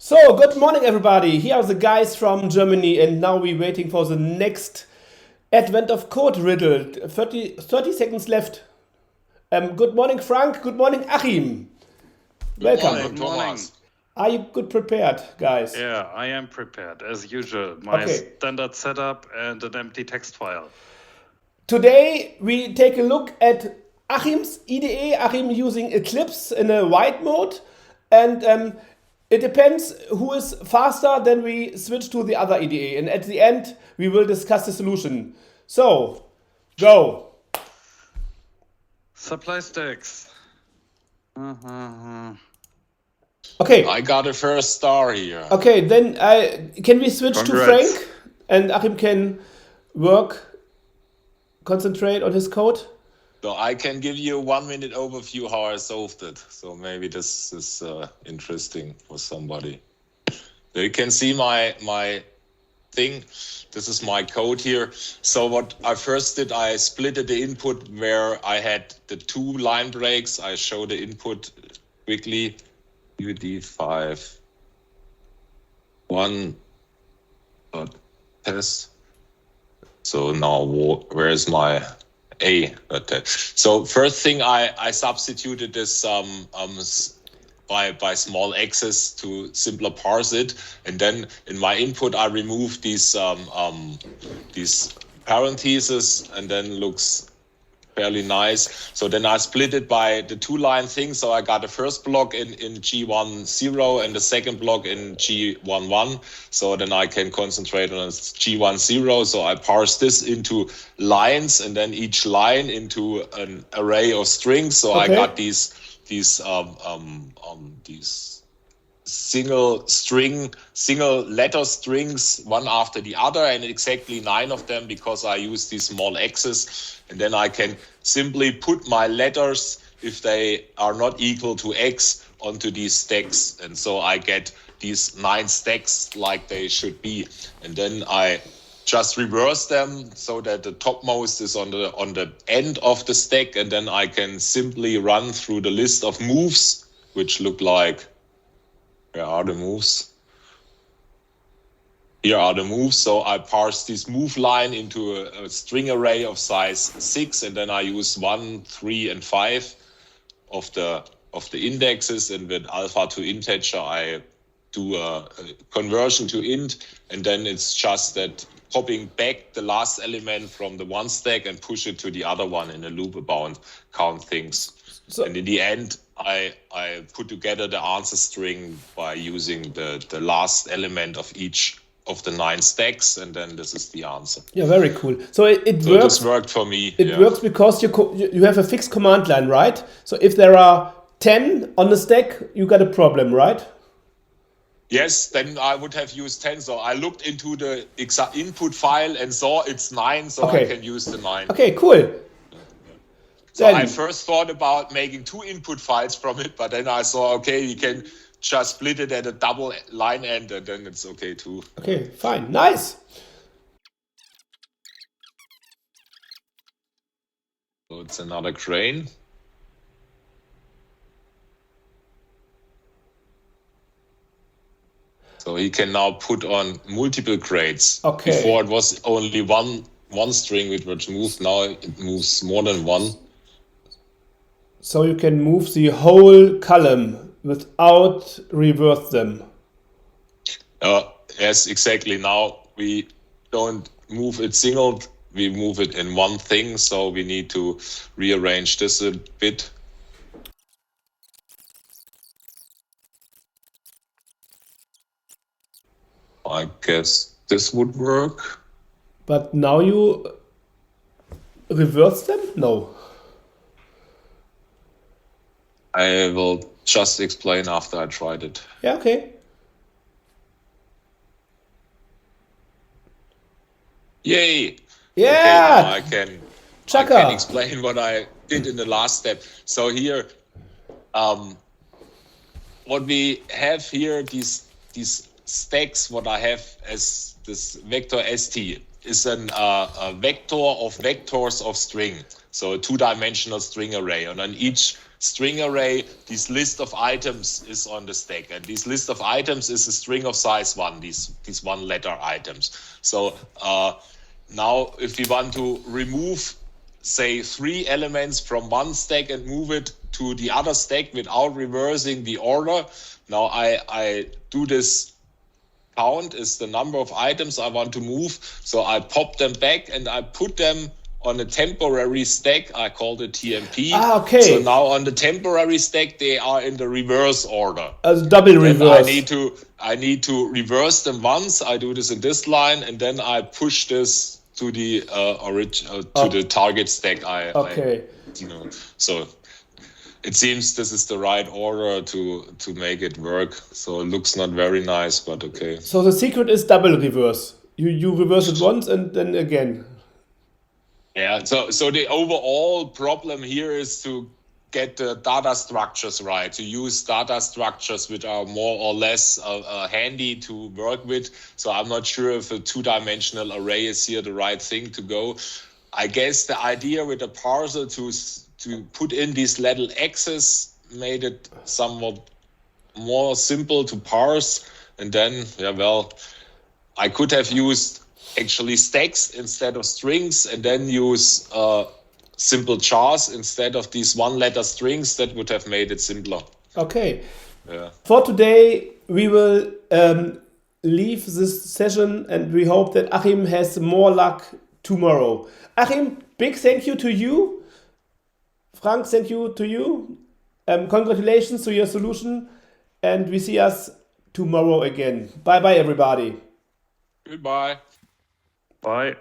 So, good morning, everybody. Here are the guys from Germany, and now we're waiting for the next Advent of Code riddle. 30 seconds left. Good morning, Frank. Good morning, Achim. Welcome. Good morning. Are you good prepared, guys? Yeah, I am prepared, as usual. My standard setup and an empty text file. Today, we take a look at Achim's IDE, Achim using Eclipse in a white mode, and it depends who is faster, then we switch to the other IDE, and at the end, we will discuss the solution. So, go. Supply stacks. Okay. I got a first star here. Okay, then can we switch to Congrats. Frank? And Achim can concentrate on his code? So I can give you a 1 minute overview how I solved it. So maybe this is interesting for somebody. So you can see my thing. This is my code here. So what I first did, I splitted the input where I had the 2 line breaks. I show the input quickly. UD5 1 test. So now where's my A attached? So first thing I substituted this by small x's to simpler parse it, and then in my input I removed these parentheses, and then looks fairly nice. So then I split it by the 2-line thing. So I got the first block in G10 and the second block in G11. So then I can concentrate on G10. So I parse this into lines, and then each line into an array of strings. So I got these single letter strings, one after the other, and exactly 9 of them, because I use these small x's. And then I can simply put my letters, if they are not equal to x, onto these stacks. And so I get these 9 stacks like they should be. And then I just reverse them so that the topmost is on the end of the stack. And then I can simply run through the list of moves, which look like, where are the moves? Here are the moves. So I parse this move line into a string array of size 6, and then I use 1, 3, and 5 of the indexes, and with alpha to integer I do a conversion to int, and then it's just that popping back the last element from the one stack and push it to the other one in a loop about count things. So, and in the end, I put together the answer string by using the last element of each of the 9 stacks, and then this is the answer. Yeah, very cool. So it works. This worked for me. It works because you have a fixed command line, right? So if there are 10 on the stack, you got a problem, right? Yes, then I would have used 10. So I looked into the input file and saw it's 9, so I can use the 9. Okay, cool. So I first thought about making 2 input files from it, but then I saw, okay, you can just split it at a double line end, and then it's okay too. Okay, fine. Nice. So it's another crane. So he can now put on multiple crates. Okay. Before it was only one string which was moved. Now it moves more than one. So you can move the whole column without reverse them. Yes, exactly. Now we don't move it singled. We move it in one thing. So we need to rearrange this a bit. I guess this would work. But now you reverse them? No. I will just explain after I tried it. Yeah, okay. Yay! Yeah! Okay, I can explain what I did in the last step. So here, what we have here, these stacks, what I have as this vector st is a vector of vectors of string. So a 2-dimensional string array. And on each string array, this list of items is on the stack. And this list of items is a string of size 1, these one letter items. So now if we want to remove, say, 3 elements from one stack and move it to the other stack without reversing the order, now I do this count is the number of items I want to move. So I pop them back and I put them on a temporary stack. I call it TMP. Okay. So now on the temporary stack, they are in the reverse order. As double reverse. I need to reverse them once. I do this in this line, and then I push this to the the target stack. So it seems this is the right order to make it work. So it looks not very nice, but okay. So the secret is double reverse. You reverse it once and then again. Yeah. So the overall problem here is to get the data structures right, to use data structures which are more or less handy to work with. So I'm not sure if a 2-dimensional array is here the right thing to go. I guess the idea with the parser to put in these little x's made it somewhat more simple to parse. And then, I could have used actually stacks instead of strings, and then use simple chars instead of these one-letter strings. That would have made it simpler. Okay. Yeah. For today, we will leave this session, and we hope that Achim has more luck tomorrow. Achim, big thank you to you. Frank, thank you to you. Congratulations to your solution, and we see us tomorrow again. Bye-bye, everybody. Goodbye. Bye.